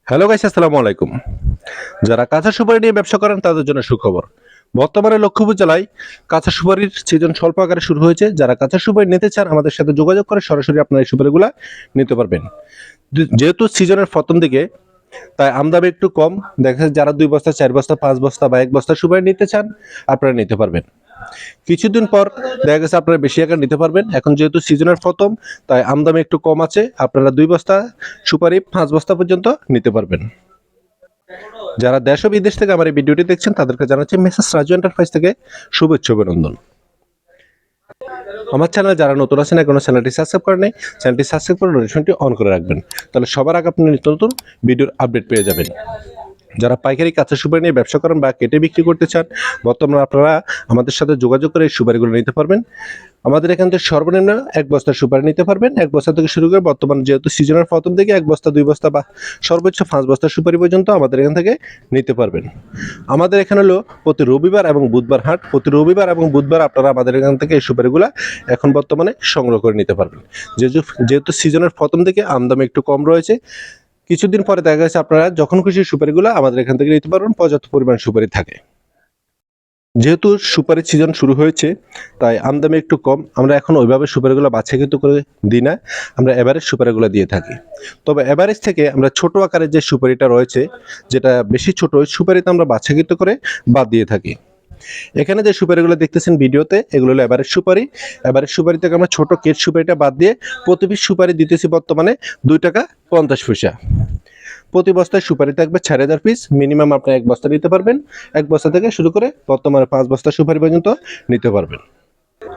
Hello guys, আসসালামু আলাইকুম। যারা কাঁচা সুপারি নিয়ে ব্যবসা করেন তাদের জন্য সুখবর। বর্তমানে লক্ষ্মীপুর জেলায় কাঁচা সুপারির সিজন স্বল্প আকারে শুরু হয়েছে। যারা কাঁচা সুপারি নিতে চান আমাদের সাথে যোগাযোগ করে সরাসরি আপনারা এই সুপারিগুলা নিতে পারবেন। যেহেতু সিজনের প্রথম দিকে তাই আমদানি একটু কম। দেখা যাচ্ছে যারা 2 বস্তা 4 বস্তা 5 বস্তা বা 1 বস্তা সুপারি নিতে চান আপনারা নিতে পারবেন। কিছুদিন পর দেখা গেছে আপনারা বেশি আকার নিতে পারবেন। এখন যেহেতু সিজনের প্রথম তাই আমদানি একটু কম আছে। আপনারা 2 বস্তা সুপারি 5 বস্তা পর্যন্ত নিতে পারবেন। যারা দেশ ও বিদেশ থেকে আমার এই ভিডিওটি দেখছেন তাদেরকে জানাচ্ছি মেসেজ রাজু এন্টারপ্রাইজ থেকে শুভেচ্ছা অভিনন্দন। আমার চ্যানেলে যারা নতুন আছেন এখনো চ্যানেলটি সাবস্ক্রাইব করেন নাই, চ্যানেলটি সাবস্ক্রাইব করে নোটিফিকেশনটি অন করে রাখবেন, তাহলে সবার আগে আপনি নিত্য নতুন ভিডিওর আপডেট পেয়ে যাবেন। যারা পাইকারি কাঁচা সুপারি নিয়ে ব্যবসা করেন বা কেটে বিক্রি করতে চান বর্তমানে আপনারা আমাদের সাথে যোগাযোগ করে এই সুপারিগুলো নিতে পারবেন। আমাদের এখান থেকে সর্বনিম্ন 1 বস্তা সুপারি নিতে পারবেন। 1 বস্তা থেকে শুরু করে বর্তমানে যেহেতু সিজনের প্রথম থেকে 1 বস্তা 2 বস্তা বা সর্বোচ্চ 5 বস্তা সুপারি পর্যন্ত আমাদের এখান থেকে নিতে পারবেন। আমাদের এখানে হলো প্রতি রবিবার এবং বুধবার হাট। প্রতি রবিবার এবং বুধবার আপনারা আমাদের এখান থেকে এই সুপারিগুলো এখন বর্তমানে সংগ্রহ করে নিতে পারবেন। যেহেতু সিজনের প্রথম দিকে আমদানি একটু কম রয়েছে, কিছুদিন পরে দেখা গেছে আপনারা যখন খুশি সুপারিগুলো আমাদের এখান থেকে নিতে পারবেন। পর্যাপ্ত পরিমাণ সুপারি থাকে। যেহেতু সুপারির সিজন শুরু হয়েছে তাই আমদানি একটু কম। আমরা এখন ওইভাবে সুপারিগুলো বাছাইকৃত করে দিই না, আমরা এভারেজ সুপারিগুলো দিয়ে থাকি। তবে এভারেজ থেকে আমরা ছোট আকারের যে সুপারিটা রয়েছে, যেটা বেশি ছোট, ওই সুপারিতে আমরা বাছাইকৃত করে বাদ দিয়ে থাকি। এখানে যে সুপারিগুলো দেখতেছেন ভিডিওতে এগুলো হলো এভারেজ সুপারি। এভারেজ সুপারি থেকে আমরা ছোট কেট সুপারিটা বাদ দিয়ে প্রতি পিস সুপারি দিতেছি বর্তমানে 2 টাকা 50 পয়সা। প্রতি বস্তায় সুপারি থাকবে 4000 পিস। মিনিমাম আপনি 1 বস্তা নিতে পারবেন। 1 বস্তা থেকে শুরু করে বর্তমানে 5 বস্তা সুপারি পর্যন্ত নিতে পারবেন।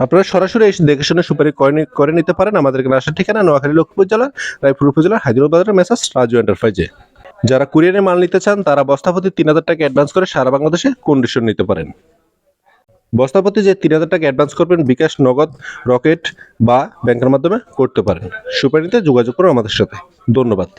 আপনারা সরাসরি এসে দেখে শুনে সুপারি করে নিতে পারেন। আমাদের এখানে আসার ঠিকানা নোয়াখালী লক্ষ্মীপুর জেলার রায়পুর উপজেলার হায়দ্রাবাদ বাজারের মেসার্স রাজু এন্টারপ্রাইজে। যারা কুরিয়ারে মাল নিতে চান তারা বস্তাপতি 3000 টাকা অ্যাডভান্স করে সারা বাংলাদেশে কন্ডিশন নিতে পারেন। বস্তাপতি যে 3000 টাকা অ্যাডভান্স করবেন বিকাশ, নগদ, রকেট বা ব্যাংকের মাধ্যমে করতে পারেন। সুপারি নিতে যোগাযোগ করুন আমাদের সাথে। ধন্যবাদ।